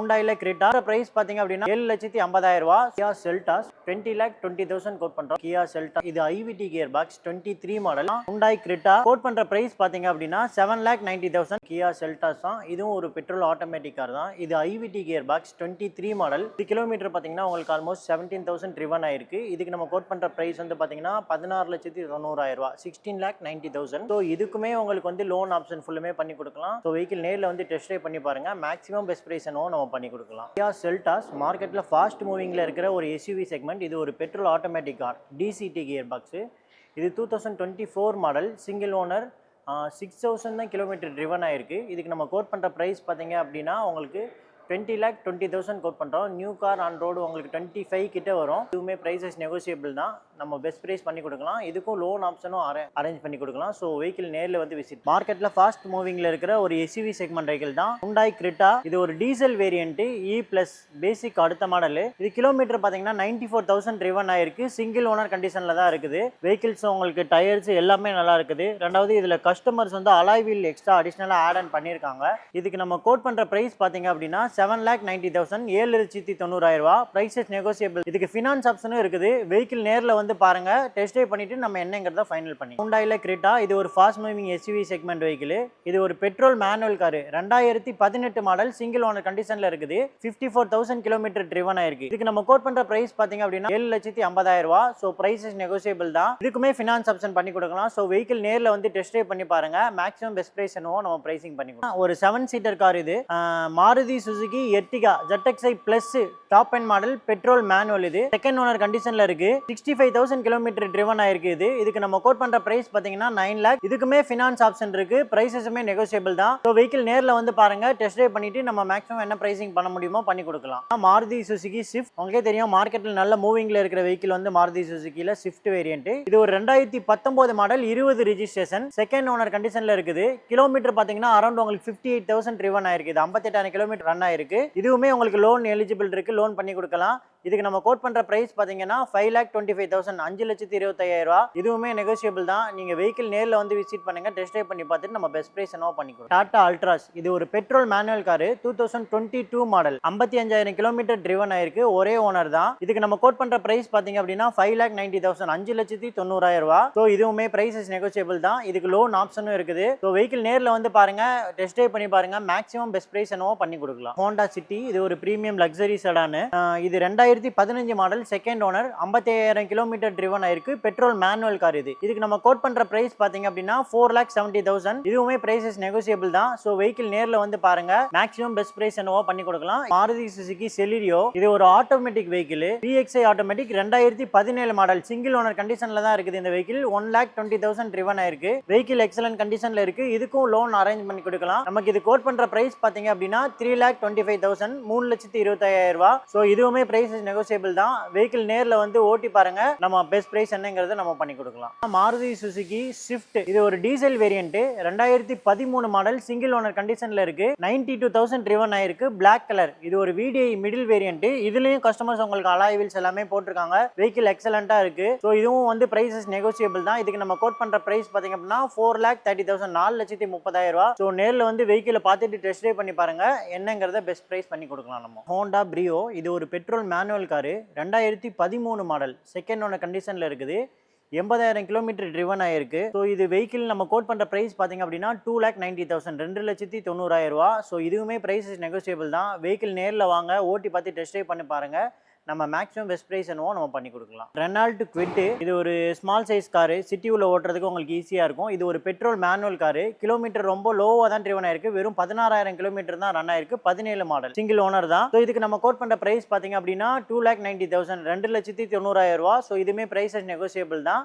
ஹூண்டாயில Creta price பாத்தீங்க அப்படின்னா 7,50,000 ரூபாய். கியா செல்டாஸ் 20,20,000 கோட் பண்றோம். கியா செல்டா இது IVT gear box 23 model. Hyundai Creta quote பண்ற பிரைஸ் பாத்தீங்க அப்படின்னா 7,90,000. கியா செல்டாஸ் தான், இதுவும் ஒரு பெட்ரோல் ஆட்டோமேட்டிக் கார் தான். இது ஐவிடி கியர் பாக்ஸ் 23 மாடல். இது கிலோமீட்டர் பாத்தீங்கன்னா உங்களுக்கு ஆல்மோஸ்ட் 17,000 ட்ரிவன் ஆயிருக்கு. இதுக்கு நம்ம கோட் பண்ற பிரைஸ் வந்து பாத்தீங்கன்னா 16,90,000 ரூபாய், 16,90,000. ஸோ இதுக்குமே உங்களுக்கு வந்து லோன் ஆப்ஷன் ஃபுல்லுமே பண்ணி கொடுக்கலாம். ஸோ வெஹிக்கிள் நேரில் வந்து டெஸ்ட் ட்ரைவ் பண்ணி பாருங்க. மேக்ஸிமம் பெஸ்ட் பிரைஸ் என்னவோ நம்ம பண்ணி கொடுக்கலாம். கியா செல்டாஸ் மார்க்கெட்ல ஃபாஸ்ட் மூவிங்ல இருக்கிற ஒரு எஸ்யூவி செக்மெண்ட். இது ஒரு petrol automatic car, DCT gear box. இது 2024 மாடல், சிங்கிள் ஓனர், 6,000 தான் கிலோமீட்டர் ட்ரிவன் ஆயிருக்கு. இதுக்கு நம்ம கோட் பண்ற பிரைஸ் பார்த்தீங்க அப்படின்னா உங்களுக்கு 20,20,000 கோட் பண்ணுறோம். நியூ கார் ஆன் ரோடு உங்களுக்கு 25 கிட்ட வரும். இதுவுமே ப்ரைஸஸ் நெகோசியபிள் தான், நம்ம பெஸ்ட் ப்ரைஸ் பண்ணி கொடுக்கலாம். இதுக்கும் லோன் ஆப்ஷனும் அரேஞ்ச் பண்ணி கொடுக்கலாம். ஸோ வெஹிக்கிள் நேரில் வந்து விசிட். மார்க்கெட்டில் ஃபாஸ்ட் மூவிங்கில் இருக்கிற ஒரு எஸ்யூவி செக்மெண்ட் வெஹிக்கிள் தான் ஹூண்டாய் கிரெட்டா. இது ஒரு டீசல் வேரியன்ட்டு, E+ பேசிக் அடுத்த மாடல். இது கிலோமீட்டர் பார்த்தீங்கன்னா 94,000 ட்ரிவன் ஆயிருக்கு. சிங்கிள் ஓனர் கண்டிஷனில் தான் இருக்குது. வெஹிக்கிள்ஸ் உங்களுக்கு டயர்ஸ் எல்லாமே நல்லா இருக்குது. ரெண்டாவது இதில் கஸ்டமர்ஸ் வந்து அலாய் வீல் எக்ஸ்ட்ரா அடிஷ்னலாக ஆட் ஆன் பண்ணியிருக்காங்க. இதுக்கு நம்ம கோட் பண்ணுற ப்ரைஸ் பார்த்தீங்க அப்படின்னா 7,90,000, 7,90,000 ரூபாய். Prices negotiable. இதுக்கு ஃபினான்ஸ் ஆப்ஷனும் இருக்குது. வெஹிக்கிள் நேரில் வந்து பாருங்க, டெஸ்ட் ட்ரைவ் பண்ணிட்டு நம்ம என்னங்கிறத ஃபைனல் பண்ணி. ஹூண்டாயில கிரெட்டா இது ஒரு fast moving SUV segment vehicle. இது ஒரு petrol manual car, 2018 model, single owner கண்டிஷன்ல இருக்குது. 54,000 கிலோமீட்டர் ட்ரிவன் ஆயிருக்கு. இதுக்கு நம்ம கோட் பண்ற பிரைஸ் பாத்தீங்க அப்படின்னா 7,50,000 ரூபாய். ஸோ பிரைசஸ் நெகோசியபிள் தான். இதுக்குமே ஃபினான்ஸ் ஆப்ஷன் பண்ணி கொடுக்கலாம். ஸோ வெஹிக்கிள் நேரில் வந்து டெஸ்ட் ட்ரைவ் பண்ணி பாருங்க. மேக்ஸிமம் பெஸ்ட் பிரைஸ் என்னவோ நம்ம பிரைசிங் பண்ணி கொடுக்கலாம். ஒரு 7 சீட்டர் கார் இது. Maruti Suzuki Ertiga ZXi Plus top end model, petrol manual. இது செகண்ட் ஓனர் கண்டிஷன்ல இருக்கு. 65,000 கிலோமீட்டர் ட்ரிவன் ஆயிருக்கு. இதுக்கு நம்ம கோட் பண்ற பிரைஸ் பாத்தீங்கன்னா 9 lakh. இதுக்குமே ஃபினான்ஸ் ஆப்ஷன் இருக்கு. பிரைசஸுமே நெகோசியபிள் தான். ஸோ வெஹிக்கிள் நேரில் வந்து பாருங்க, டெஸ்ட் ட்ரைவ் பண்ணிட்டு நம்ம மேக்ஸிமம் என்ன பிரைசிங் பண்ண முடியுமோ பண்ணி கொடுக்கலாம். மாருதி சுசுகி ஸ்விஃப்ட் உங்களுக்கே தெரியும், மார்க்கெட்டில் நல்ல மூவிங்ல இருக்கிற வெஹிக்கிள் வந்து மாருதி சுசுகில ஸ்விஃப்ட் வேரியன்ட். இது ஒரு 2019 மாடல், 20 ரிஜிஸ்ட்ரேஷன், செகண்ட் ஓனர் கண்டிஷன்ல இருக்குது. கிலோமீட்டர் பாத்தீங்கன்னா அரௌண்ட் உங்களுக்கு 58,000 ட்ரிவன் ஆயிருக்கு. 58,000 கிலோமீட்டர் ரன் ஆயிருக்கு. இதுவுமே உங்களுக்கு லோன் எலிஜிபிள் இருக்கு, லோன் பண்ணி கொடுக்கலாம். இதுக்கு நம்ம கோட் பண்ற பிரைஸ் பாத்தீங்கன்னா 5,25,000, 5,25,000 ரூபாய். இதுவுமே நெகோசியபிள் தான். நீங்க வெஹிக்கிள் நேரில் வந்து விசிட் பண்ணுங்க, டெஸ்ட் ட்ரைவ் பண்ணி பார்த்துட்டு நம்ம பெஸ்ட் பிரைஸ் என்னவோ பண்ணி கொடுக்கலாம். டாடா அல்ட்ராஸ் இது ஒரு petrol manual car, 2022 model, 55,000 kilometre driven ஆயிருக்கு. ஒரே ஓனர் தான். இதுக்கு நம்ம கோட் பண்ற பிரைஸ் பாத்தீங்க அப்படின்னா 5,90,000, 5,90,000 ரூபாய். ஸோ இதுவுமே பிரைசஸ் நெகோசியபிள் தான். இதுக்கு லோன் ஆப்ஷனும் இருக்குது. ஸோ வெஹிக்கிள் நேரில் வந்து பாருங்க, டெஸ்ட் ட்ரைவ் பண்ணி பாருங்க. மேக்ஸிமம் பெஸ்ட் பிரைஸ் என்னவோ பண்ணி கொடுக்கலாம். ஹோண்டா சிட்டி இது ஒரு பிரீமியம் லக்ஸரி செடான். இது 2015 model, second owner, 55,000 kilometre driven ஆயிருக்கு. Petrol manual car. இதுக்கு நம்ம கோட் பண்ற பிரைஸ் பாத்தீங்க அப்படின்னா 4,70,000. இதுவுமே பிரைசஸ் நெகோசியபிள் தான். ஸோ வெஹிக்கிள் நேரில் வந்து பாருங்க, மேக்ஸிமம் பெஸ்ட் பிரைஸ் என்னவோ பண்ணி கொடுக்கலாம். மாருதி சுசுகி செலிரியோ இது ஒரு automatic vehicle, VXi automatic, 2017 model, single owner கண்டிஷன்ல தான் இருக்குது. இந்த வெஹிக்கிள் 1,20,000 ட்ரிவன் ஆயிருக்கு. வெஹிக்கிள் எக்ஸலன்ட் கண்டிஷன்ல இருக்கு. இதுக்கும் லோன் அரேஞ்ச் பண்ணி கொடுக்கலாம். நமக்கு இது கோட் பண்ற பிரைஸ் பாத்தீங்க அப்படின்னா 3,25,000, 3,25,000 ரூபாய். ஸோ இதுவுமே பிரைசஸ் நெகோசியபிள் தான். வெஹிக்கிள் நேரில் வந்து ஓட்டி பாருங்க, நம்ம பெஸ்ட் பிரைஸ் என்னங்கிறத நம்ம பண்ணி கொடுக்கலாம். மாருதி சுசுகி ஸ்விஃப்ட் இது ஒரு diesel variant, 2013 model, single owner கண்டிஷன்ல இருக்கு. 92,000 ட்ரிவன் ஆயிருக்கு. Black colour. இது ஒரு VDI மிடில் வேரியன்ட். இதுலயும் கஸ்டமர்ஸ் உங்களுக்கு அலாய் வீல்ஸ் எல்லாமே போட்டிருக்காங்க. வெஹிக்கிள் எக்ஸலண்டா இருக்கு. ஸோ இதுவும் வந்து பிரைசஸ் நெகோசியபிள் தான். இதுக்கு நம்ம கோட் பண்ற பிரைஸ் பாத்தீங்க அப்படின்னா 4,30,000, 4,30,000 ரூபாய். ஸோ நேரில் வந்து வெஹிக்கிளை பார்த்துட்டு டெஸ்ட் ட்ரைவ் பண்ணி பாருங்க, என்னங்கிறத பெஸ்ட் பிரைஸ் பண்ணி கொடுக்கலாம். நம்ம ஹோண்டா பிரியோ இது ஒரு petrol manual car, 2013 model, second owner கண்டிஷன்ல இருக்குது. 80,000 கிலோமீட்டர் ட்ரிவன் ஆயிருக்கு. ஸோ இது வெஹிக்கிள் நம்ம கோட் பண்ற பிரைஸ் பாத்தீங்க அப்படின்னா 2,90,000, 2,90,000 ரூபாய். ஸோ இதுவுமே பிரைசஸ் நெகோசியபிள் தான். வெஹிக்கிள் நேரில் வாங்க, ஓட்டி பார்த்து டெஸ்ட் ட்ரைவ் பண்ணி பாருங்க. நம்ம மேக்ஸிமம் பெஸ்ட் பிரைஸ் என்னவோ நம்ம பண்ணி கொடுக்கலாம். ரெனால்ட் குவிட் இது ஒரு ஸ்மால் சைஸ் காரு, சிட்டி உள்ள ஓட்டுறதுக்கு உங்களுக்கு ஈஸியா இருக்கும். இது ஒரு பெட்ரோல் மேனுவல் காரு, கிலோமீட்டர் ரொம்ப லோவா தான் ட்ரிவன் ஆயிருக்கு. வெறும் 16,000 கிலோமீட்டர் தான் ரன் ஆயிருக்கு. 17 மாடல், சிங்கிள் ஓனர் தான். ஸோ இதுக்கு நம்ம கோட் பண்ற பிரைஸ் பாத்தீங்க அப்படின்னா 2,90,000, 2,90,000 ரூபாய். ஸோ இதுவுமே பிரைசஸ் நெகோசியபிள் தான்.